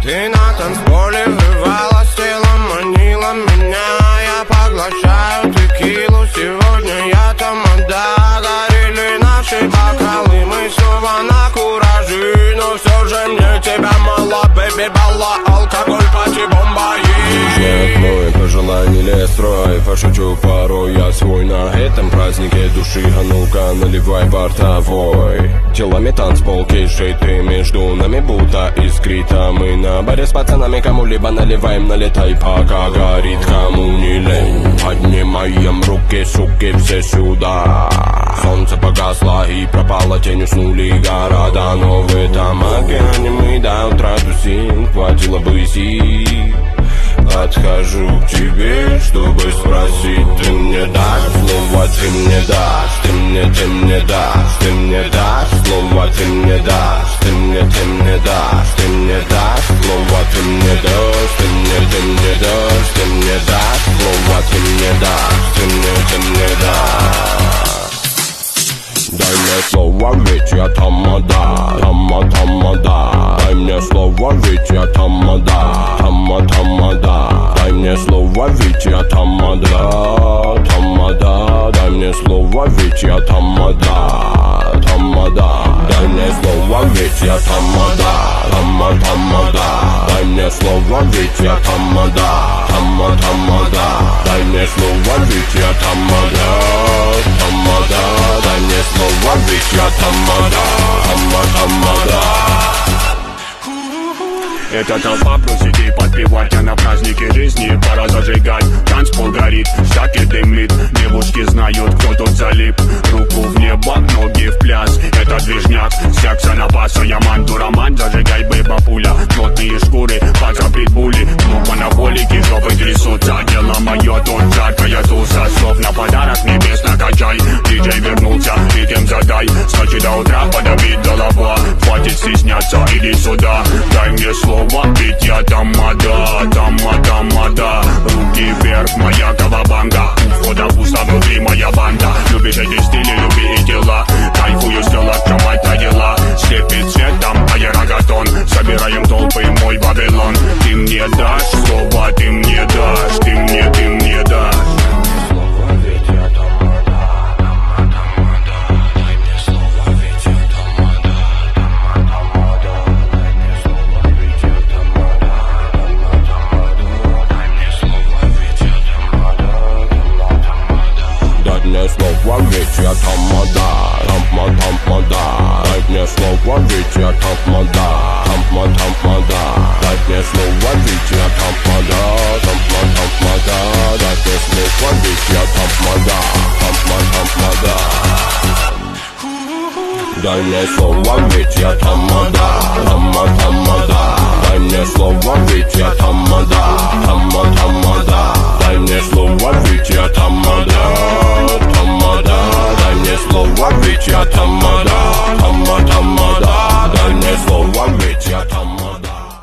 Ты на танцполе врывалась телом, манила меня. Я поглощаю текилу, сегодня я тамада. Горели наши бокалы, мы снова на кураже. Но все же мне тебя мало, бэби, балла, алкоголь, пати, бомба. Нет мой, пожеланий лес строй, пошучу порой я свой на этом празднике души. А ну-ка, наливай бортовой. Телами танцпол, кейшей ты между нами будто искрита. Мы на баре с пацанами кому-либо наливаем, налетай, пока горит, кому не лень. Поднимаем руки, суки, все сюда. Солнце погасло и пропало, тень, уснули города. Но в этом океане мы до утра тусим, хватило бы сил. Подхожу к тебе, чтобы спросить, ты мне дашь слово, ты мне дашь, ты мне дашь, ты мне дашь слово, ты мне дашь, ты мне дашь, ты мне дашь слово, ты мне дашь, ты мне дашь, ты мне дашь слово, ты мне дашь, ты мне дашь. Дай мне слово, ведь я тамада, тамада. Дай мне слово, ведь я тамада, тамада. Дай мне слово, ведь я тамада, тамада. Дай мне слово, ведь я тамада, тамада. Дай мне слово, ведь я тамада, тамада. Дай мне слово, ведь я тамада, тамада. Дай мне слово, ведь я тамада, тамада. Дай мне слово, ведь я тамада, тамада. Эта толпа просит и подпевать, а на празднике жизни пора зажигать. Танцпол горит, шаки дымит, девушки знают, кто тут залип. Руку в небо, ноги в пляс, это движняк, секса на паса. Я манду роман, зажигай, бэба, пуля. Плотные шкуры, паца, питбули, ну монополики, жопы трясутся. Дело мое, тут жаркая туса, слов на подарок небес накачай. Диджей вернулся, ритм задай, с ночи до утра подобит голова. Хватит стесняться, иди сюда, дай мне слово. Ведь я тамада, тамада. Руки вверх, моя кавабанга. У входа пусто, внутри моя банда. Любишь эти стили, люби и дела. Кайфую, стела, открывать на дела. Слепит цветом, а я рогатон. Собираем толпы, мой Вавилон. Ты мне дашь слово, ты мне дашь, ты мне дашь. Слово, ведь я тамада, тамада. Дай мне слово, ведь я тамада, тамада. Дай мне слово, ведь я тамада, тамада. Дай мне слово, ведь я тамада, тамада. Дай мне слово, ведь я тамада, тамада. Дай мне слово, ведь я тамада, тамада.